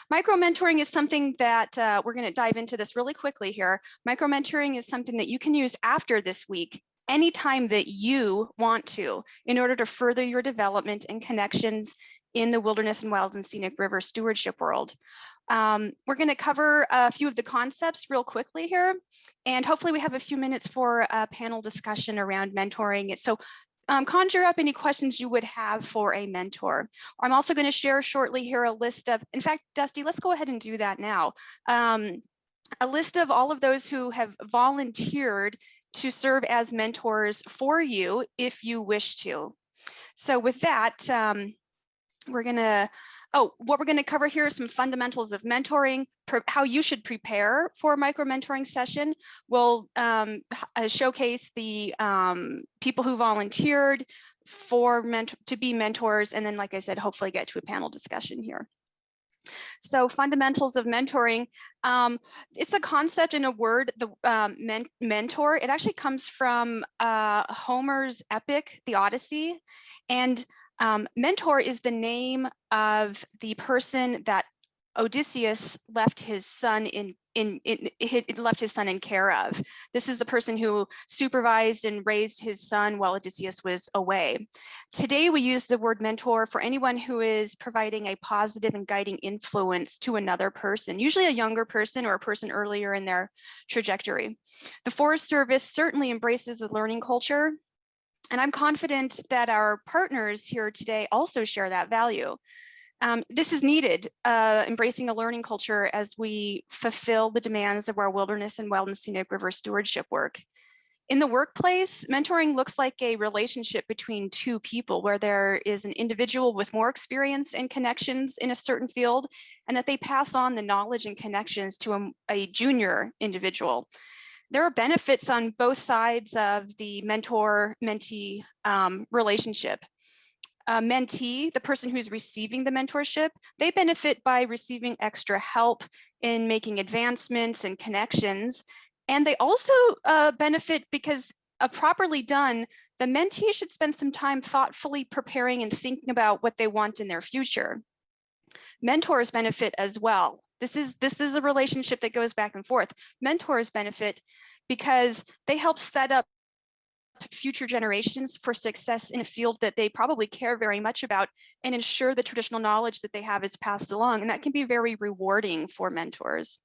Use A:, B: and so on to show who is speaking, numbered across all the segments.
A: Micro-mentoring is something that we're going to dive into this really quickly here. Micro-mentoring is something that you can use after this week, anytime that you want to, in order to further your development and connections in the wilderness and wild and scenic river stewardship world. We're going to cover a few of the concepts real quickly here, and hopefully we have a few minutes for a panel discussion around mentoring. So conjure up any questions you would have for a mentor. I'm also going to share shortly here a list of, in fact, Dusty, let's go ahead and do that now. A list of all of those who have volunteered to serve as mentors for you if you wish to. So with that, what we're going to cover here is some fundamentals of mentoring, how you should prepare for a micro-mentoring session. We'll showcase the people who volunteered to be mentors, and then, like I said, hopefully get to a panel discussion here. So fundamentals of mentoring, it's a concept in a word, the mentor. It actually comes from Homer's epic, the Odyssey, and mentor is the name of the person that Odysseus left his son in care of. This is the person who supervised and raised his son while Odysseus was away. Today we use the word mentor for anyone who is providing a positive and guiding influence to another person, usually a younger person or a person earlier in their trajectory. The Forest Service certainly embraces the learning culture, and I'm confident that our partners here today also share that value. This is needed, embracing a learning culture as we fulfill the demands of our wilderness and wild and scenic river stewardship work. In the workplace, mentoring looks like a relationship between two people where there is an individual with more experience and connections in a certain field, and that they pass on the knowledge and connections to a junior individual. There are benefits on both sides of the mentor-mentee relationship. Mentee, the person who's receiving the mentorship, they benefit by receiving extra help in making advancements and connections. And they also benefit because properly done, the mentee should spend some time thoughtfully preparing and thinking about what they want in their future. Mentors benefit as well. This is a relationship that goes back and forth. Mentors benefit because they help set up future generations for success in a field that they probably care very much about, and ensure the traditional knowledge that they have is passed along. And that can be very rewarding for mentors.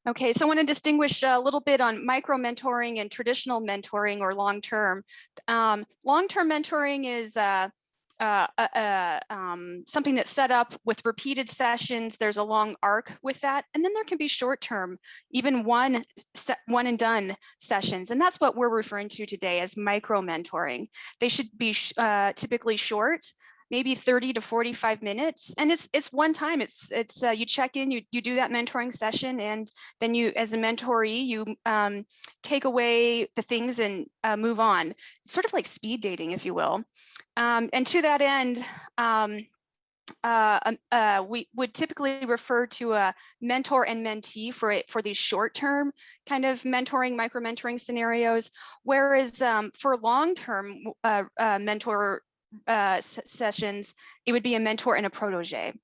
A: Okay, so I want to distinguish a little bit on micro-mentoring and traditional mentoring or long-term. Long-term mentoring is something that's set up with repeated sessions. There's a long arc with that, and then there can be short-term, even one and done sessions, and that's what we're referring to today as micro-mentoring. They should be typically short, maybe 30 to 45 minutes, and it's one time. It's you check in, you do that mentoring session, and then you, as a mentoree, you take away the things and move on. It's sort of like speed dating, if you will. And to that end, we would typically refer to a mentor and mentee for these short-term kind of mentoring, micro-mentoring scenarios, whereas for long-term mentor sessions, it would be a mentor and a protege.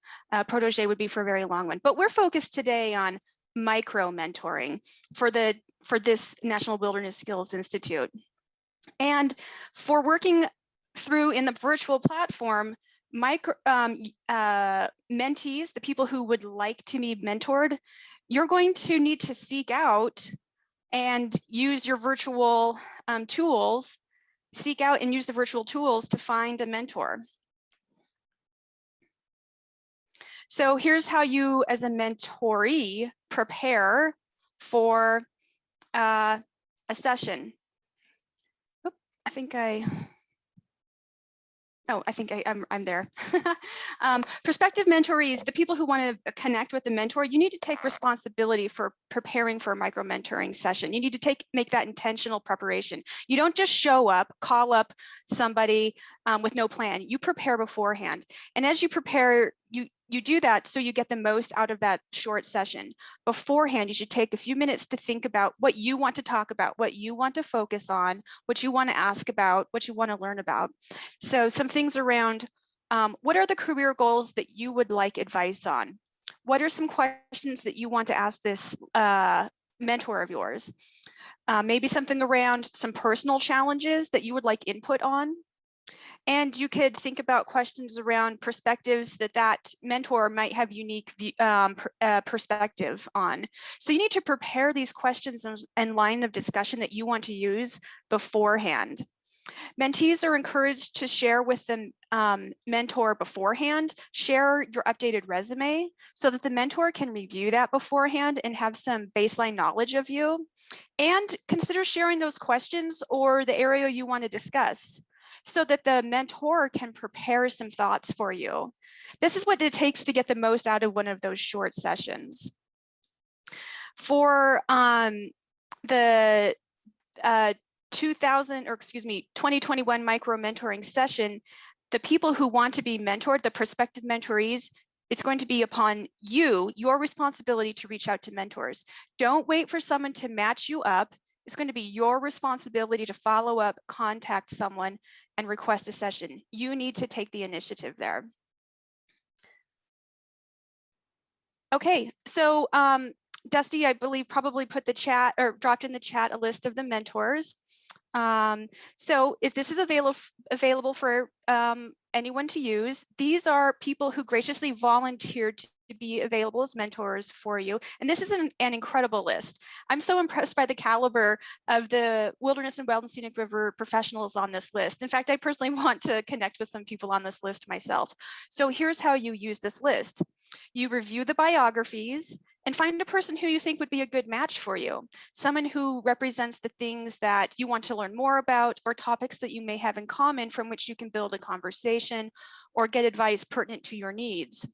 A: Protege would be for a very long one, but we're focused today on micro-mentoring for this National Wilderness Skills Institute. And for working through in the virtual platform, mentees, the people who would like to be mentored, you're going to need to seek out and use your virtual tools, seek out and use the virtual tools to find a mentor. So here's how you, as a mentoree, prepare for a session. Oop, I think I'm there. Prospective mentorees, the people who want to connect with the mentor, you need to take responsibility for preparing for a micro-mentoring session. You need to make that intentional preparation. You don't just show up, call up somebody with no plan. You prepare beforehand. And as you prepare, you do that so you get the most out of that short session. Beforehand, you should take a few minutes to think about what you want to talk about, what you want to focus on, what you want to ask about, what you want to learn about. So some things around What are the career goals that you would like advice on? What are some questions that you want to ask this mentor of yours? Maybe something around some personal challenges that you would like input on. And you could think about questions around perspectives that mentor might have unique perspective on. So you need to prepare these questions and line of discussion that you want to use beforehand. Mentees are encouraged to share with the mentor beforehand, share your updated resume so that the mentor can review that beforehand and have some baseline knowledge of you. And consider sharing those questions or the area you want to discuss so that the mentor can prepare some thoughts for you. This is what it takes to get the most out of one of those short sessions. For the 2021 micro mentoring session, the people who want to be mentored, the prospective mentorees, it's going to be upon you, your responsibility to reach out to mentors. Don't wait for someone to match you up. It's going to be your responsibility to follow up, contact someone, and request a session. You need to take the initiative there. Okay, so Dusty, I believe, probably put the chat or dropped in the chat a list of the mentors. So this is available for anyone to use. These are people who graciously volunteered to be available as mentors for you. And this is an incredible list. I'm so impressed by the caliber of the wilderness and wild and scenic river professionals on this list. In fact, I personally want to connect with some people on this list myself. So here's how you use this list. You review the biographies and find a person who you think would be a good match for you. Someone who represents the things that you want to learn more about or topics that you may have in common from which you can build a conversation or get advice pertinent to your needs.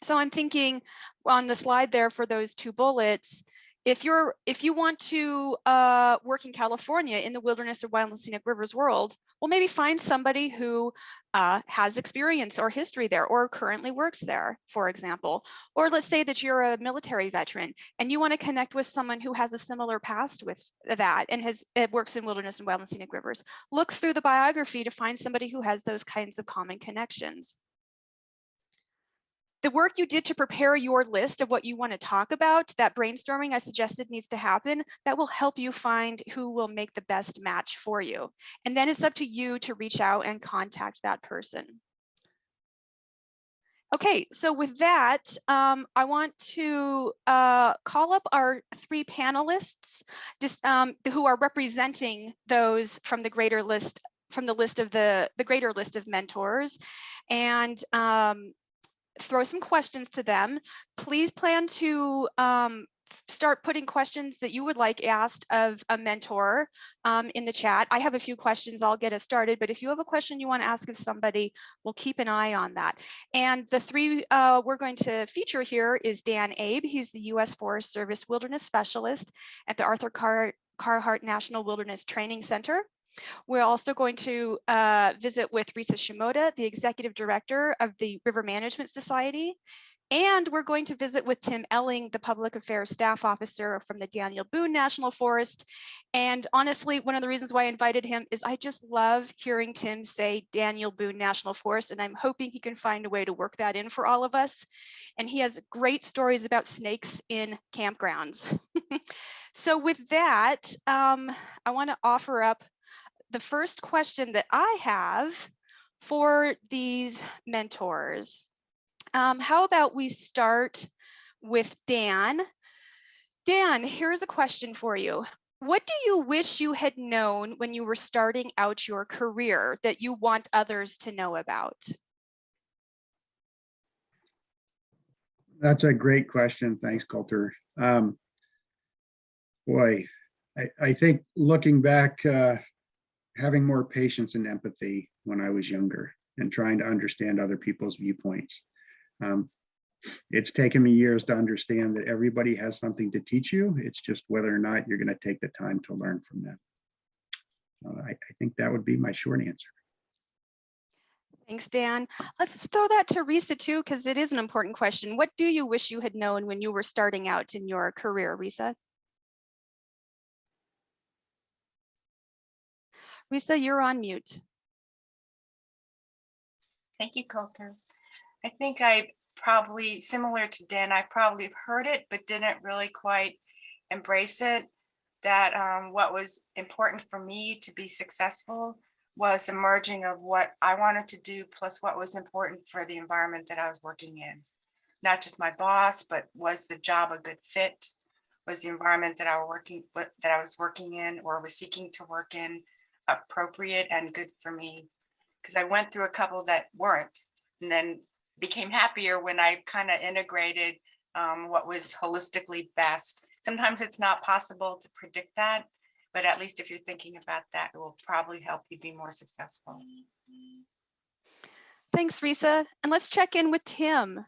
A: So I'm thinking on the slide there for those 2 bullets, if you want to work in California in the wilderness or wild and scenic rivers world, well, maybe find somebody who has experience or history there or currently works there, for example. Or let's say that you're a military veteran and you want to connect with someone who has a similar past with that and works in wilderness and wild and scenic rivers. Look through the biography to find somebody who has those kinds of common connections. The work you did to prepare your list of what you want to talk about, that brainstorming I suggested needs to happen, that will help you find who will make the best match for you. And then it's up to you to reach out and contact that person. Okay, so with that, I want to call up our 3 panelists who are representing those from the greater list, from the list of the greater list of mentors, and throw some questions to them. Please plan to start putting questions that you would like asked of a mentor in the chat. I have a few questions, I'll get us started, but if you have a question you want to ask of somebody, we'll keep an eye on that. And the 3 we're going to feature here is Dan Abe. He's the U.S. Forest Service Wilderness Specialist at the Arthur Carhart National Wilderness Training Center. We're also going to visit with Risa Shimoda, the Executive Director of the River Management Society. And we're going to visit with Tim Elling, the Public Affairs Staff Officer from the Daniel Boone National Forest. And honestly, one of the reasons why I invited him is I just love hearing Tim say Daniel Boone National Forest, and I'm hoping he can find a way to work that in for all of us. And he has great stories about snakes in campgrounds. So with that, I want to offer up the first question that I have for these mentors. How about we start with Dan? Dan, here's a question for you. What do you wish you had known when you were starting out your career that you want others to know about?
B: That's a great question. Thanks, Colter. Boy, I think looking back, having more patience and empathy when I was younger and trying to understand other people's viewpoints. It's taken me years to understand that everybody has something to teach you. It's just whether or not you're going to take the time to learn from them. I think that would be my short answer.
A: Thanks, Dan. Let's throw that to Risa too, because it is an important question. What do you wish you had known when you were starting out in your career, Risa? Risa, you're on mute.
C: Thank you, Colter. I think I probably, similar to Dan, I probably heard it, but didn't really quite embrace it. That what was important for me to be successful was the merging of what I wanted to do plus what was important for the environment that I was working in. Not just my boss, but was the job a good fit? Was the environment that I was working in or was seeking to work in appropriate and good for me? Because I went through a couple that weren't, and then became happier when I kind of integrated what was holistically best. Sometimes it's not possible to predict that, but at least if you're thinking about that, it will probably help you be more successful.
A: Thanks, Risa. And let's check in with Tim.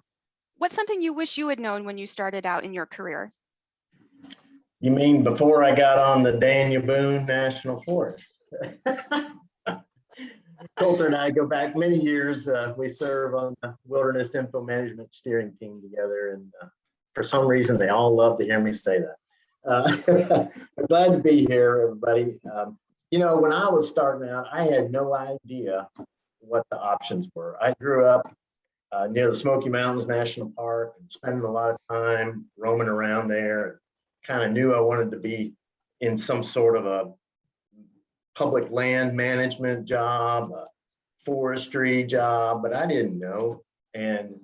A: What's something you wish you had known when you started out in your career?
D: You mean before I got on the Daniel Boone National Forest? Colter and I go back many years. We serve on the Wilderness Info Management Steering Team together, and for some reason, they all love to hear me say that. I'm glad to be here, everybody. You know, when I was starting out, I had no idea what the options were. I grew up near the Smoky Mountains National Park and spending a lot of time roaming around there. Kind of knew I wanted to be in some sort of a public land management job, a forestry job, but I didn't know. And,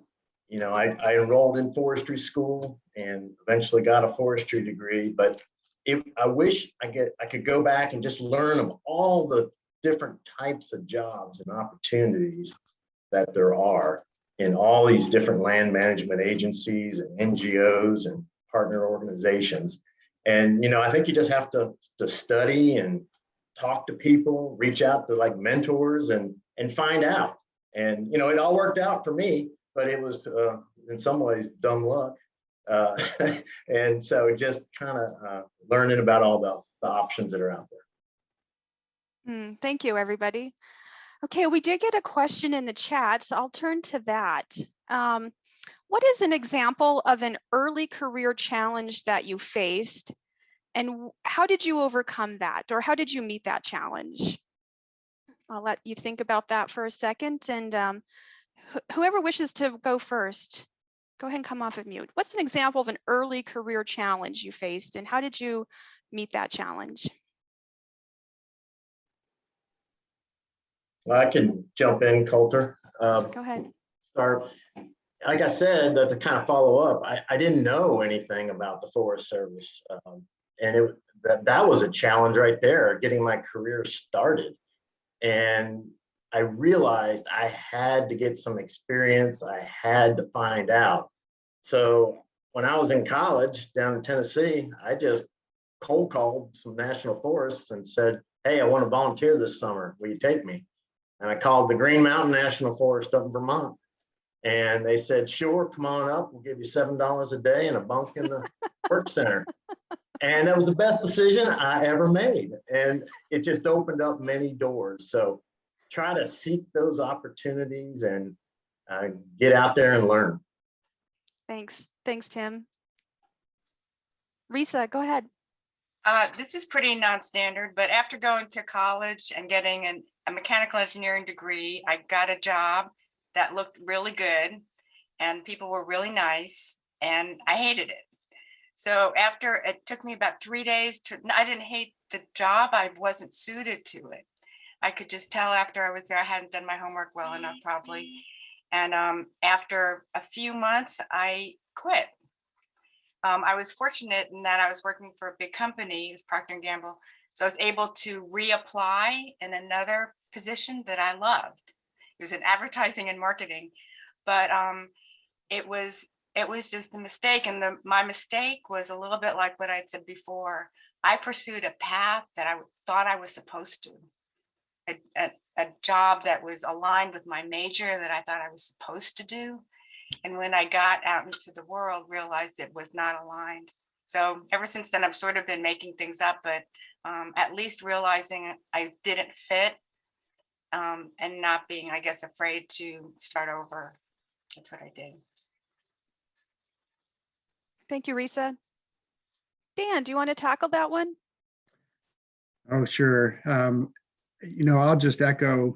D: you know, I enrolled in forestry school and eventually got a forestry degree, but I wish I could go back and just learn of all the different types of jobs and opportunities that there are in all these different land management agencies and NGOs and partner organizations. And, you know, I think you just have to study and talk to people, reach out to like mentors and find out. And, you know, it all worked out for me, but it was in some ways dumb luck. And so just kind of learning about all the options that are out there.
A: Thank you, everybody. Okay, we did get a question in the chat, so I'll turn to that. What is an example of an early career challenge that you faced, and how did you overcome that, or how did you meet that challenge? I'll let you think about that for a second, and whoever wishes to go first, go ahead and come off of mute. What's an example of an early career challenge you faced, and how did you meet that challenge?
D: Well, I can jump in, Colter.
A: Go ahead.
D: Start. Like I said, to kind of follow up, I didn't know anything about the Forest Service. And that was a challenge right there, getting my career started. And I realized I had to get some experience. I had to find out. So when I was in college down in Tennessee, I just cold called some national forests and said, hey, I want to volunteer this summer. Will you take me? And I called the Green Mountain National Forest up in Vermont. And they said, sure, come on up. We'll give you $7 a day and a bunk in the work center. And that was the best decision I ever made. And it just opened up many doors. So try to seek those opportunities and get out there and learn.
A: Thanks, Tim. Risa, go ahead.
C: This is pretty non-standard, but after going to college and getting a mechanical engineering degree, I got a job that looked really good and people were really nice and I hated it. So after it took me about 3 days I didn't hate the job, I wasn't suited to it. I could just tell after I was there, I hadn't done my homework well enough probably. And after a few months, I quit. I was fortunate in that I was working for a big company, it was Procter & Gamble. So I was able to reapply in another position that I loved. It was in advertising and marketing, but it was just a mistake. And my mistake was a little bit like what I'd said before. I pursued a path that I thought I was supposed to, a job that was aligned with my major that I thought I was supposed to do. And when I got out into the world, realized it was not aligned. So ever since then, I've sort of been making things up, but at least realizing I didn't fit and not being, I guess, afraid to start over. That's what I did.
A: Thank you, Risa. Dan, do you want to tackle that one?
B: Oh, sure. You know, I'll just echo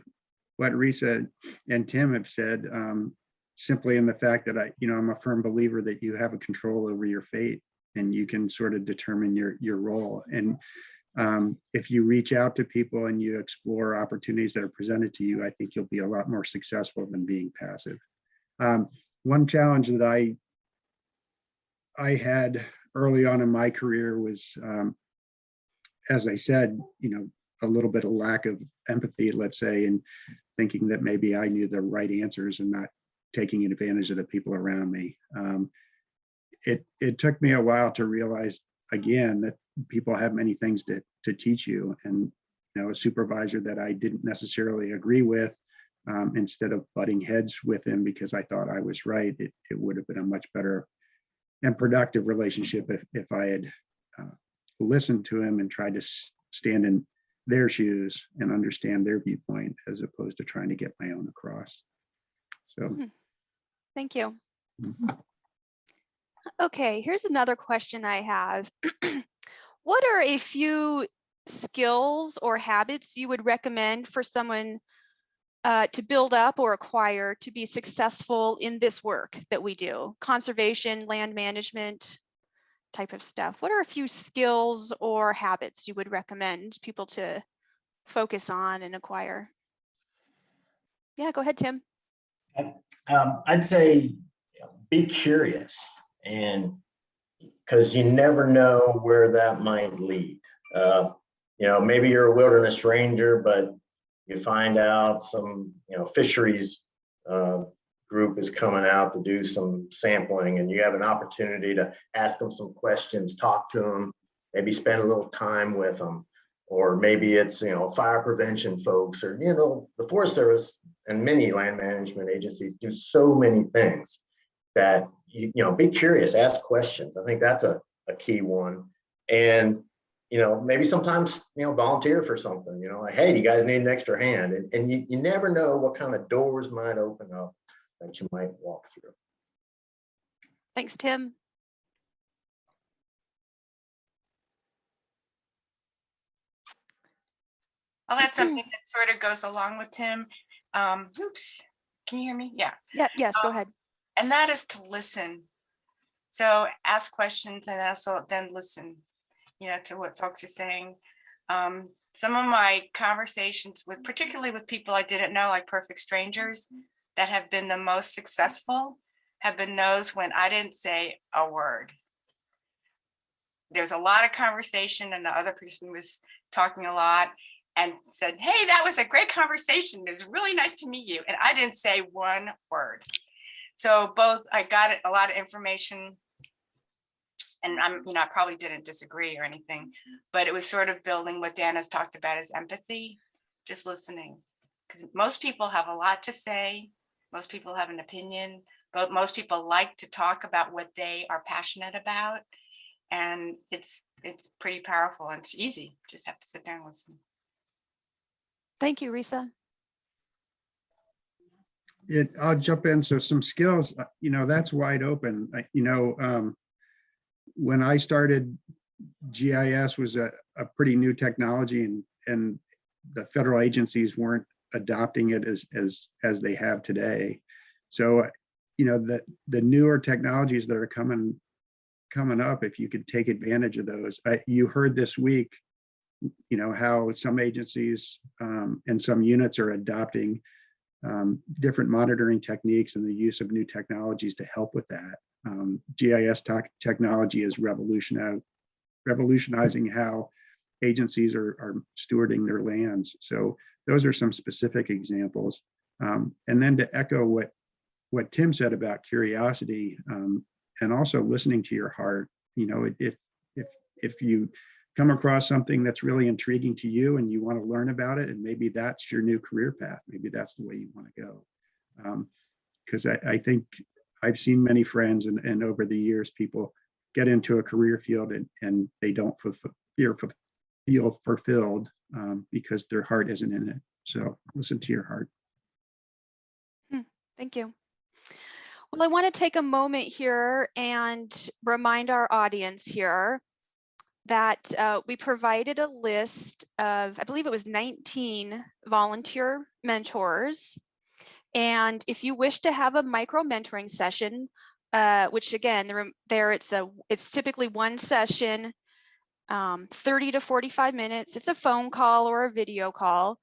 B: what Risa and Tim have said, simply in the fact that I'm a firm believer that you have a control over your fate and you can sort of determine your role. And if you reach out to people and you explore opportunities that are presented to you, I think you'll be a lot more successful than being passive. One challenge that I had early on in my career was, as I said, a little bit of lack of empathy, let's say, and thinking that maybe I knew the right answers and not taking advantage of the people around me. It took me a while to realize, again, that people have many things to teach you. And a supervisor that I didn't necessarily agree with, instead of butting heads with him because I thought I was right, it would have been a much better and productive relationship if I had listened to him and tried to stand in their shoes and understand their viewpoint as opposed to trying to get my own across. So
A: Thank you.
B: Mhm.
A: Okay, here's another question I have. What are a few skills or habits you would recommend for someone to build up or acquire to be successful in this work that we do? Conservation, land management type of stuff. What are a few skills or habits you would recommend people to focus on and acquire? Yeah, go ahead, Tim.
D: I'd say be curious, and because you never know where that might lead. Maybe you're a wilderness ranger, but you find out some fisheries group is coming out to do some sampling, and you have an opportunity to ask them some questions, talk to them, maybe spend a little time with them. Or maybe it's fire prevention folks, or the Forest Service and many land management agencies do so many things that be curious, ask questions. I think that's a key one. And maybe sometimes volunteer for something. Like, hey, do you guys need an extra hand? And you never know what kind of doors might open up that you might walk through.
A: Thanks, Tim.
C: Well, that's something that sort of goes along with Tim. Oops, can you hear me? Yeah.
A: Yes, go ahead.
C: And that is to listen. So ask questions and also then listen, to what folks are saying. Some of my conversations particularly with people I didn't know, like perfect strangers, that have been the most successful have been those when I didn't say a word. There's a lot of conversation and the other person was talking a lot and said, hey, that was a great conversation. It's really nice to meet you. And I didn't say one word. So I got a lot of information, and I probably didn't disagree or anything, but it was sort of building what Dan has talked about as empathy, just listening. Because most people have a lot to say. Most people have an opinion, but most people like to talk about what they are passionate about. And it's pretty powerful and it's easy. Just have to sit there and listen.
A: Thank you, Risa.
B: I'll jump in. So some skills, that's wide open. When I started, GIS was a pretty new technology, and the federal agencies weren't adopting it as they have today. So, the newer technologies that are coming up, if you could take advantage of those. You heard this week, how some agencies and some units are adopting different monitoring techniques and the use of new technologies to help with that. GIS technology is revolutionizing how agencies are stewarding their lands. So those are some specific examples. And then to echo what Tim said about curiosity, and also listening to your heart. If you come across something that's really intriguing to you and you want to learn about it, and maybe that's your new career path, maybe that's the way you want to go. Because I think I've seen many friends and over the years, people get into a career field and they don't feel fulfilled because their heart isn't in it. So listen to your heart.
A: Thank you. Well, I want to take a moment here and remind our audience here that we provided a list of, I believe it was 19 volunteer mentors. And if you wish to have a micro mentoring session, which again, it's typically one session, 30 to 45 minutes. It's a phone call or a video call.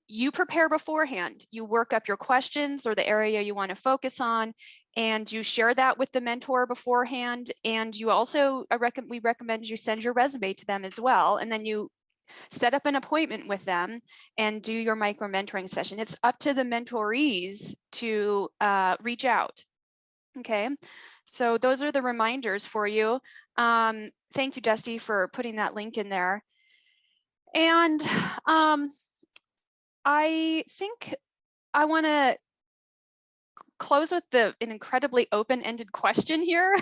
A: You prepare beforehand. You work up your questions or the area you want to focus on, and you share that with the mentor beforehand. And you also, we recommend you send your resume to them as well. And then you set up an appointment with them and do your micro mentoring session. It's up to the mentorees to reach out. Okay, so those are the reminders for you. Thank you, Dusty, for putting that link in there. And I think I want to close with an incredibly open-ended question here,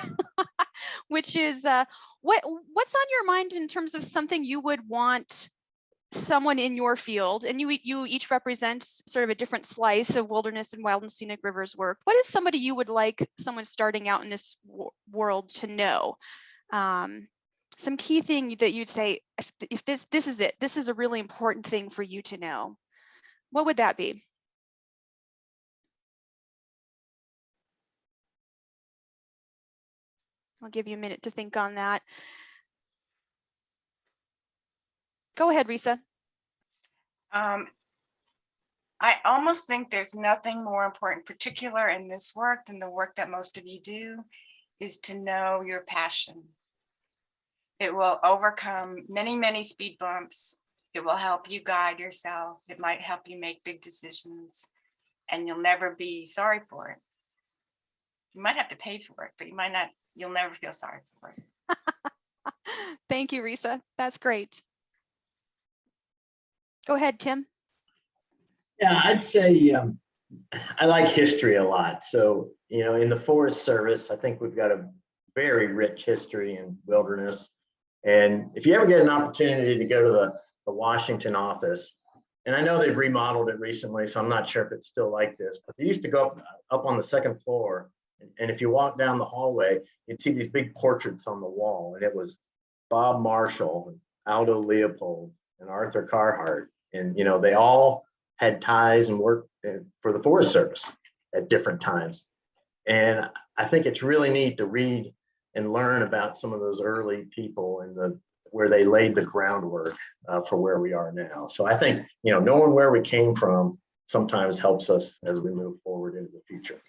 A: which is what's on your mind in terms of something you would want someone in your field, and you each represent sort of a different slice of wilderness and wild and scenic rivers work. What is somebody you would like someone starting out in this world to know? Some key thing that you'd say, if this is it, this is a really important thing for you to know. What would that be? I'll give you a minute to think on that. Go ahead, Risa.
C: I almost think there's nothing more important, particular in this work, than the work that most of you do, is to know your passion. It will overcome many, many speed bumps. It will help you guide yourself. It might help you make big decisions, and you'll never be sorry for it. You might have to pay for it, but you'll never feel sorry for it.
A: Thank you, Risa. That's great. Go ahead, Tim.
D: Yeah, I'd say I like history a lot. So, in the Forest Service, I think we've got a very rich history in wilderness. And if you ever get an opportunity to go to the Washington office, and I know they've remodeled it recently, so I'm not sure if it's still like this, but they used to go up on the second floor. And if you walk down the hallway, you'd see these big portraits on the wall. And it was Bob Marshall, and Aldo Leopold, and Arthur Carhart. And, they all had ties and worked for the Forest Service at different times. And I think it's really neat to read and learn about some of those early people and where they laid the groundwork for where we are now. So I think, knowing where we came from sometimes helps us as we move forward into the future.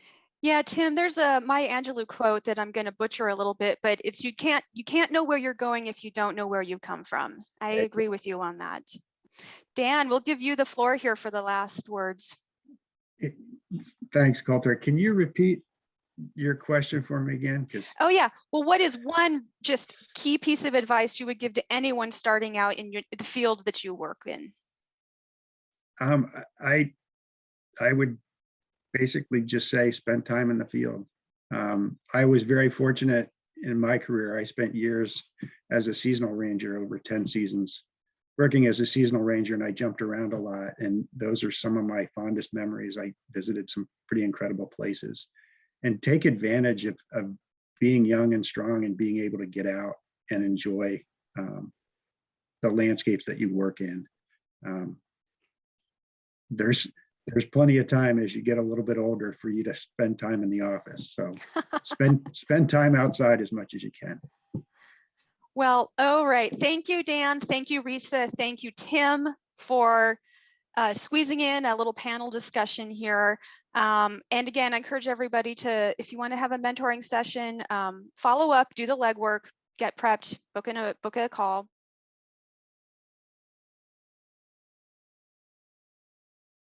A: Yeah, Tim, there's a Maya Angelou quote that I'm going to butcher a little bit, but it's you can't know where you're going if you don't know where you've come from. I agree with you on that. Dan, we'll give you the floor here for the last words.
B: Thanks, Colter. Can you repeat your question for me again?
A: Oh yeah. Well, what is one just key piece of advice you would give to anyone starting out in the field that you work in?
B: I would basically just say spend time in the field. I was very fortunate in my career. I spent years as a seasonal ranger, over 10 seasons, working as a seasonal ranger, and I jumped around a lot. And those are some of my fondest memories. I visited some pretty incredible places, and take advantage of being young and strong and being able to get out and enjoy the landscapes that you work in. There's plenty of time as you get a little bit older for you to spend time in the office. So spend time outside as much as you can.
A: Well, all right. Thank you, Dan. Thank you, Risa. Thank you, Tim, for squeezing in a little panel discussion here. And again, I encourage everybody to, if you want to have a mentoring session, follow up, do the legwork, get prepped, book a call.